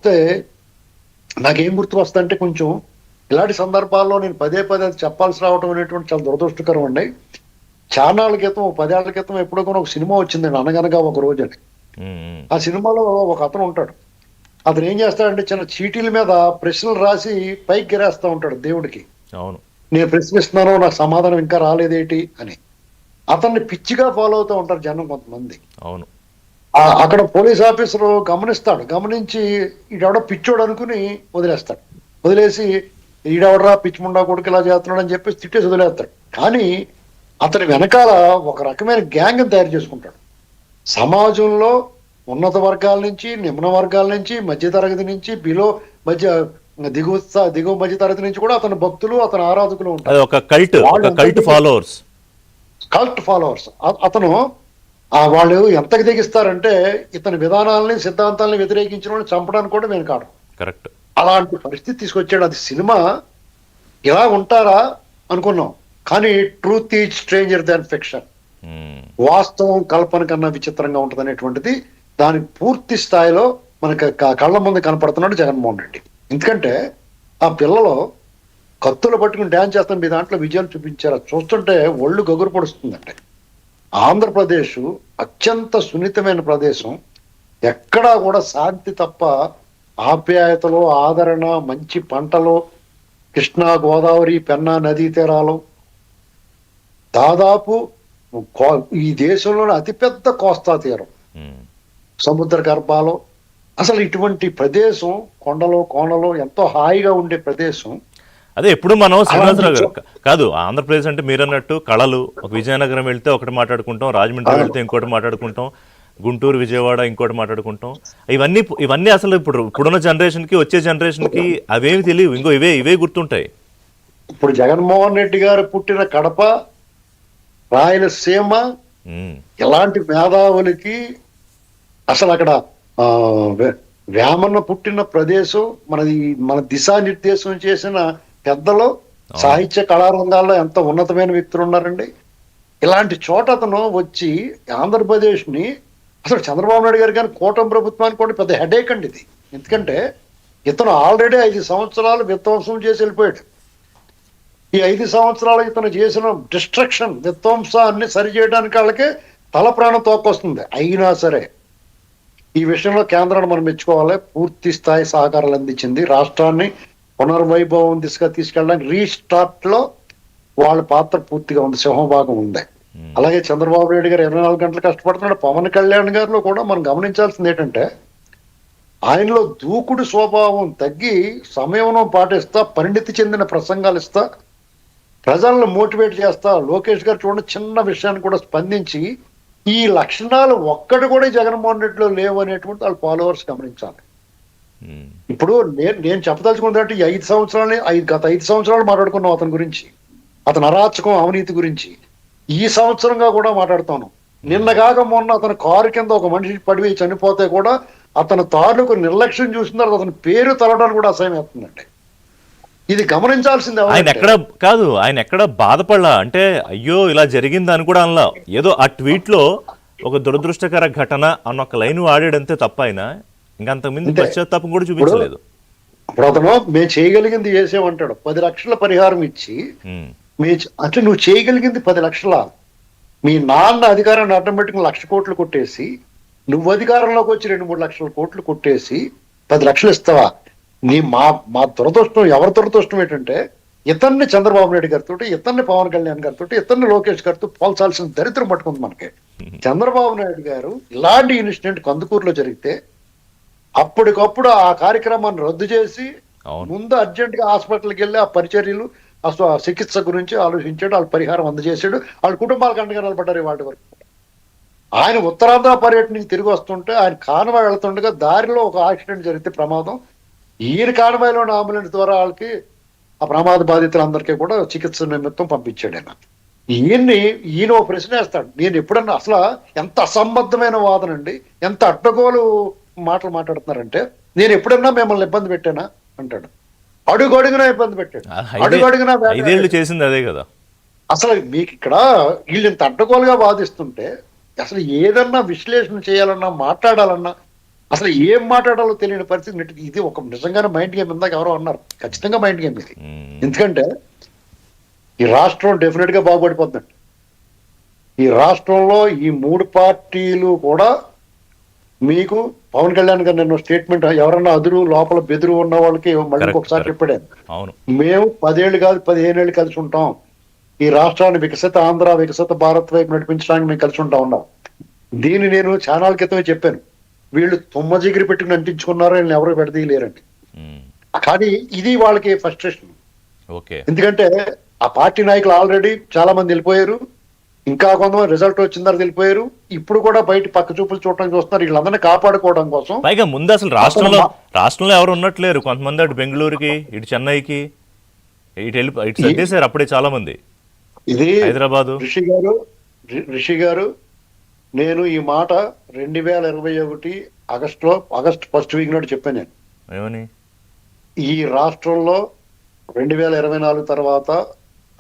అయితే నాకేం గుర్తు వస్తుందంటే కొంచెం ఇలాంటి సందర్భాల్లో నేను పదే పదే అది చెప్పాల్సి రావడం అనేటువంటి చాలా దురదృష్టకరం అండి. చానాళ్ళ క్రితం 10 ఏళ్ల క్రితం ఎప్పుడో కూడా ఒక సినిమా వచ్చిందండి 'అనగనగా ఒక రోజు' అని. ఉమ్, ఆ సినిమాలో ఒక అతను ఉంటాడు. అతను ఏం చేస్తాడంటే చిన్న చీటీల మీద ప్రశ్నలు రాసి పైకి గిరేస్తా ఉంటాడు దేవుడికి. అవును. నేను ప్రశ్నిస్తున్నాను నాకు సమాధానం ఇంకా రాలేదేటి అని. అతన్ని పిచ్చిగా ఫాలో అవుతూ ఉంటారు జనం కొంతమంది. అవును. అక్కడ పోలీస్ ఆఫీసర్ గమనిస్తాడు. గమనించి ఈడెవడో పిచ్చోడు అనుకుని వదిలేస్తాడు. వదిలేసి ఈడెవడరా పిచ్చి ముండా కొడుకు ఇలా చేస్తున్నాడు అని చెప్పేసి తిట్టేసి వదిలేస్తాడు. కానీ అతని వెనకాల ఒక రకమైన గ్యాంగ్ తయారు చేసుకుంటాడు. సమాజంలో ఉన్నత వర్గాల నుంచి, నిమ్న వర్గాల నుంచి, మధ్య తరగతి నుంచి, మధ్య దిగువ మధ్య తరగతి నుంచి కూడా అతని భక్తులు, అతని ఆరాధకులు అది ఉంటారు. ఒక కల్ట్ ఫాలోవర్స్. Cult followers. అతను వాళ్ళు ఎంతకు తెగిస్తారంటే ఇతని విధానాలని, సిద్ధాంతాలని వ్యతిరేకించిన వాళ్ళని చంపడానికి కూడా నేను కాదు. కరెక్ట్. అలాంటి పరిస్థితి తీసుకొచ్చాడు. అది సినిమా ఇలా ఉంటారా అనుకున్నాం. కానీ truth is stranger than fiction. వాస్తవం కల్పన కన్నా విచిత్రంగా ఉంటుంది అనేటువంటిది దాని పూర్తి స్థాయిలో మనకి కళ్ళ ముందు కనపడుతున్నాడు జగన్మోహన్ రెడ్డి. ఎందుకంటే ఆ పిల్లలు కత్తులు పట్టుకుని డ్యాన్స్ చేస్తాను, మీ దాంట్లో విజయం చూపించారు. చూస్తుంటే ఒళ్ళు గగురు పడుస్తుందండి. ఆంధ్రప్రదేశ్ అత్యంత సున్నితమైన ప్రదేశం. ఎక్కడా కూడా శాంతి తప్ప ఆప్యాయతలు, ఆదరణ, మంచి పంటలు, కృష్ణా, గోదావరి, పెన్నా నదీ తీరాలు, దాదాపు ఈ దేశంలోని అతిపెద్ద కోస్తా తీరం, సముద్ర గర్భాలు. అసలు ఇటువంటి ప్రదేశం, కొండలు కోనలు, ఎంతో హాయిగా ఉండే ప్రదేశం. అదే ఎప్పుడు మనం శ్రీనివాసరావు గారు కాదు, ఆంధ్రప్రదేశ్ అంటే మీరు అన్నట్టు కళలు. ఒక విజయనగరం వెళ్తే ఒకటి మాట్లాడుకుంటాం, రాజమండ్రి వెళ్తే ఇంకోటి మాట్లాడుకుంటాం, గుంటూరు, విజయవాడ ఇంకోటి మాట్లాడుకుంటాం. ఇవన్నీ అసలు ఇప్పుడున్న జనరేషన్కి, వచ్చే జనరేషన్కి అవేమి తెలియవు. ఇంకో ఇవే గుర్తుంటాయి. ఇప్పుడు జగన్మోహన్ రెడ్డి గారు పుట్టిన కడప, రాయలసీమ, ఇలాంటి మేధావులకి అసలు అక్కడ వేమన్న పుట్టిన ప్రదేశం, మన దిశానిర్దేశం చేసిన పెద్దలు, సాహిత్య కళారంగాల్లో ఎంత ఉన్నతమైన వ్యక్తులు ఉన్నారండి. ఇలాంటి చోట అతను వచ్చి ఆంధ్రప్రదేశ్ ని అసలు చంద్రబాబు నాయుడు గారు కానీ కూటమి ప్రభుత్వానికి కూడా పెద్ద హెడేక్ అండి ఇది. ఎందుకంటే ఇతను ఆల్రెడీ 5 సంవత్సరాలు విధ్వంసం చేసి వెళ్ళిపోయాడు. ఈ 5 సంవత్సరాలు ఇతను చేసిన డిస్ట్రక్షన్, విధ్వంసాన్ని సరిచేయడానికి వాళ్ళకి తల ప్రాణం తోకొస్తుంది. అయినా సరే ఈ విషయంలో కేంద్రాన్ని మనం మెచ్చుకోవాలి. పూర్తి స్థాయి సహకారాలు అందించింది. రాష్ట్రాన్ని పునర్వైభవం దిశగా తీసుకెళ్ళడానికి రీస్టార్ట్ లో వాళ్ళ పాత్ర పూర్తిగా ఉంది, సింహభాగం ఉంది. అలాగే చంద్రబాబు నాయుడు గారు 24 గంటలు కష్టపడుతున్నాడు. పవన్ కళ్యాణ్ గారిలో కూడా మనం గమనించాల్సింది ఏంటంటే ఆయనలో దూకుడు స్వభావం తగ్గి సంయమనం పాటిస్తా, పరిణితి చెందిన ప్రసంగాలు ఇస్తా, ప్రజలను మోటివేట్ చేస్తా. లోకేష్ గారు చూడండి, చిన్న విషయాన్ని కూడా స్పందించి, ఈ లక్షణాలు ఒక్కటి కూడా జగన్మోహన్ రెడ్డిలో లేవు అనేటువంటి వాళ్ళ ఫాలోవర్స్ గమనించాలి. ఇప్పుడు నేను చెప్పదలుచుకున్నది అంటే గత 5 సంవత్సరాలు మాట్లాడుకున్నాం అతని గురించి, అతని అరాచకం, అవినీతి గురించి. ఈ సంవత్సరంగా కూడా మాట్లాడుతాను. నిన్నగాక మొన్న అతని కారు కింద ఒక మనిషి పడిపోయి చనిపోతే కూడా అతని తాలూకు నిర్లక్ష్యం చూసిన తర్వాత అతని పేరు తలడానికి కూడా అసహ్యం అవుతుందండి. ఇది గమనించాల్సిందే. ఆయన ఎక్కడ బాధపడలా అంటే అయ్యో ఇలా జరిగింది అని కూడా అనలా. ఏదో ఆ ట్వీట్ లో ఒక దురదృష్టకర ఘటన అన్న ఒక లైన్ వాడాడంతే తప్ప ఆయన ఇంకంతకుముందు పశ్చాత్తాపం కూడా చూపించలేదు. ఇప్పుడు అతను మేము చేయగలిగింది చేసామంటాడు. 10 లక్షల పరిహారం ఇచ్చి అంటే నువ్వు చేయగలిగింది 10 లక్షల. మీ నాన్న అధికారాన్ని ఆటోమేటిక్ 1,00,000 కోట్లు కొట్టేసి, నువ్వు అధికారంలోకి వచ్చి 2-3 లక్షల కోట్లు కొట్టేసి 10 లక్షలు ఇస్తావా? మా దురదృష్టం, ఎవరి దురదృష్టం ఏంటంటే ఇతన్ని చంద్రబాబు నాయుడు గారితో, ఇతన్ని పవన్ కళ్యాణ్ గారితో, ఇతన్ని లోకేష్ గారితో పోల్చాల్సిన దరిద్రం పట్టుకుంది మనకి. చంద్రబాబు నాయుడు గారు ఇలాంటి ఇన్సిడెంట్ కందుకూరులో జరిగితే అప్పటికప్పుడు ఆ కార్యక్రమాన్ని రద్దు చేసి ముందు అర్జెంట్ గా హాస్పిటల్కి వెళ్ళి ఆ పరిచర్యలు, చికిత్స గురించి ఆలోచించాడు. వాళ్ళ పరిహారం అందజేశాడు. వాళ్ళ కుటుంబాలకు అండగా నిలబడ్డారు వాటి వరకు. ఆయన ఉత్తరాంధ్ర పర్యటన నుంచి తిరిగి వస్తుంటే ఆయన కాన్వాయ్ వెళ్తుండగా దారిలో ఒక యాక్సిడెంట్ జరిగితే ప్రమాదం. ఈయన కాన్వాయ్లోని అంబులెన్స్ ద్వారా వాళ్ళకి ఆ ప్రమాద బాధితులందరికీ కూడా చికిత్స నిమిత్తం పంపించాడు. ఈయన ఓ ప్రశ్న వేస్తాడు. నేను ఎప్పుడన్నా అసలు ఎంత అసంబద్ధమైన వాదన అండి, ఎంత అడ్డగోలు మాటలు మాట్లాడుతున్నారంటే, నేను ఎప్పుడన్నా మిమ్మల్ని ఇబ్బంది పెట్టానా అంటాడు. అడుగడుగునా ఇబ్బంది పెట్టాడు. అడుగడుగునా 5 ఏళ్ళు చేసింది అదే కదా. అసలు మీకు ఇక్కడ వీళ్ళు ఇంత అడ్డగోలుగా వాదిస్తుంటే అసలు ఏదన్నా విశ్లేషణ చేయాలన్నా, మాట్లాడాలన్నా అసలు ఏం మాట్లాడాలో తెలియని పరిస్థితి ఇది ఒక నిజంగానే మైండ్ గేమ్. ఇందాక ఎవరో అన్నారు, ఖచ్చితంగా మైండ్ గేమ్ ఇది. ఎందుకంటే ఈ రాష్ట్రం డెఫినెట్ గా బాగుపడిపోతుందండి. ఈ రాష్ట్రంలో ఈ 3 పార్టీలు కూడా మీకు పవన్ కళ్యాణ్ గారు నిన్న స్టేట్మెంట్, ఎవరన్నా అదురు లోపల బెదురు ఉన్న వాళ్ళకి మళ్ళీ Correct, ఒకసారి correct. చెప్పాడు. అవును. మేము 10 ఏళ్ళు కాదు 15 ఏళ్ళు కలిసి ఉంటాం, ఈ రాష్ట్రాన్ని వికసిత ఆంధ్ర వికసిత భారత్ వైపు నడిపించడానికి మేము కలిసి ఉంటా ఉన్నాం. దీన్ని నేను ఛానల్ క్రితమే చెప్పాను. వీళ్ళు తుమ్మజిగిరి పెట్టుకుని అంటించుకున్నారో వీళ్ళని ఎవరు విడదీయలేరండి. కానీ ఇది వాళ్ళకి ఫ్రస్ట్రేషన్. ఓకే. ఎందుకంటే ఆ పార్టీ నాయకులు ఆల్రెడీ చాలా మంది వెళ్ళిపోయారు, ఇంకా కొంతమంది రిజల్ట్ వచ్చిన తర్వాత వెళ్ళిపోయారు. ఇప్పుడు కూడా బయట పక్క చూపులు చూడటానికి చూస్తున్నారు, వీళ్ళందరినీ కాపాడుకోవడం కోసం. పైగా ముందు అసలు రాష్ట్రంలో ఎవరు ఉన్నట్లేరు. కొంతమంది అటు బెంగళూరుకి, ఇటు చెన్నైకి, ఇటు సర్దేశారు అప్పుడే చాలా మంది. ఇది హైదరాబాదు. రిషి గారు నేను ఈ మాట 2021 ఆగస్ట్ ఫస్ట్ వీక్ నాడు చెప్పాను నేను. ఏమని? ఈ రాష్ట్రంలో 2024 తర్వాత